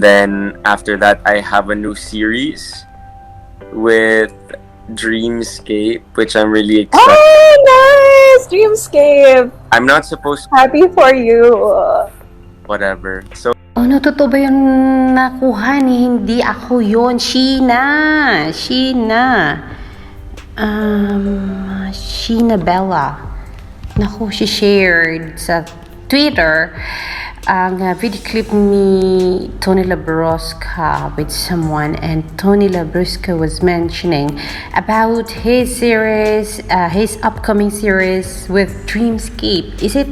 then after that, I have a new series with Dreamscape, which I'm really excited. Oh, nice! Dreamscape! I'm not supposed to, Happy for you. whatever. So, Ano, totoo ba yung nakuha ni? Hindi ako yun. Sheena. Sheena Bella. Naku, she shared sa Twitter ang video clip ni Tony Labrosca with someone, and Tony Labrosca was mentioning about his series, his upcoming series with Dreamscape. Is it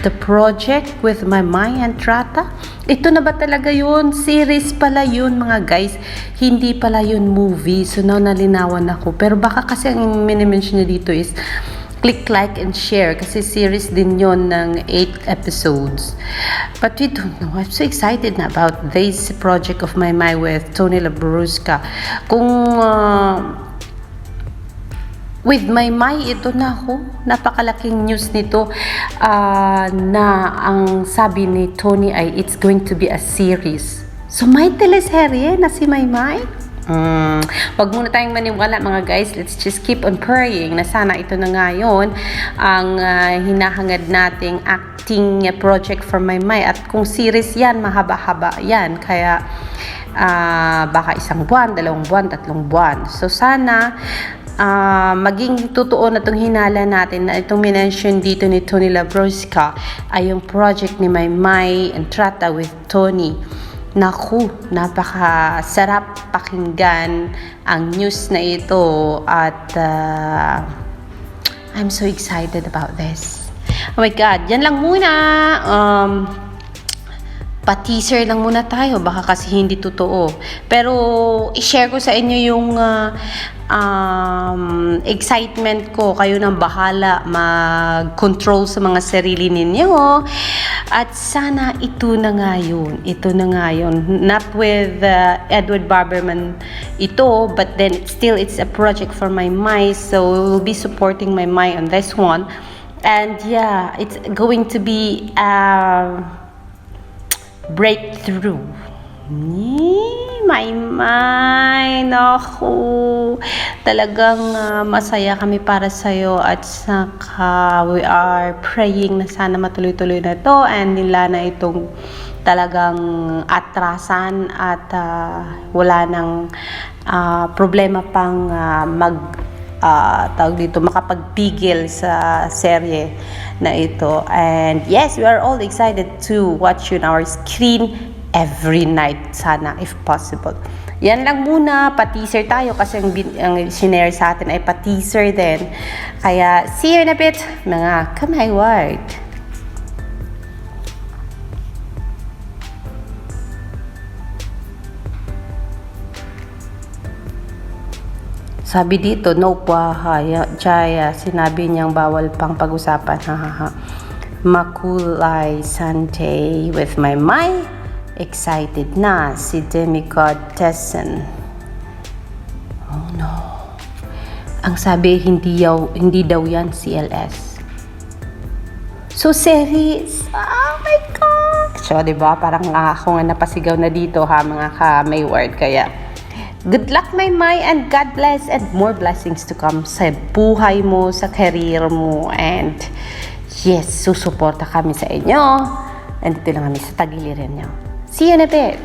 the project with Maymay and Trata? Ito na ba talaga yun? Series pala yun, mga guys. Hindi pala yun movie. So now nalinawan ako. Pero baka kasi ang minimension niya dito is click, like, and share. Kasi series din yon ng 8 episodes. But we don't know. I'm so excited na about this project of Maymay with Tony Labrusca. Kung with Maymay, ito na ako. Napakalaking news nito na ang sabi ni Tony ay it's going to be a series. So may teleserye na si Maymay? Wag muna tayong maniwala, mga guys. Let's just keep on praying na sana ito na ngayon ang hinahangad nating acting project for Maymay. At kung series yan, mahaba-haba yan. Kaya baka 1 buwan, 2 buwan, 3 buwan. So sana maging totoo na itong hinala natin na itong minention dito ni Tony Labrosca ay yung project ni Maymay and Trata with Tony. Naku, napakasarap pakinggan ang news na ito at I'm so excited about this. Oh my God, yan lang muna. Pa-teaser lang muna tayo, baka kasi hindi totoo. Pero i-share ko sa inyo yung excitement ko. Kayo nang bahala mag-control sa mga sarili ninyo. At sana ito na nga yun. Not with Edward Barberman ito, but then still it's a project for Maymay. So we'll be supporting Maymay on this one. And yeah, it's going to be breakthrough. Maymay, naku, talagang masaya kami para sa'yo at saka we are praying na sana matuloy-tuloy na to and nila na itong talagang atrasan at wala nang problema pang tawag dito, makapagpigil sa serye na ito. And yes, we are all excited to watch you on our screen every night, sana if possible. Yan lang muna, pa-teaser tayo kasi ang sinare sa atin ay pa-teaser din. Kaya see you in a bit, mga kamay word. Sabi dito, no pahaya, Jaya, sinabi niyang bawal pang pag-usapan, hahaha. Makulay Sante with Maymay. Excited na si Demigod Tesson. Oh no. Ang sabi, hindi daw yan CLS. So series. Oh my God. So, diba? Parang ako nga napasigaw na dito ha, mga ka-may word. Kaya, good luck, Maymay, and God bless and more blessings to come sa buhay mo, sa career mo, and yes, susuporta kami sa inyo. And dito lang kami sa tagiliran nyo. See you in a bit.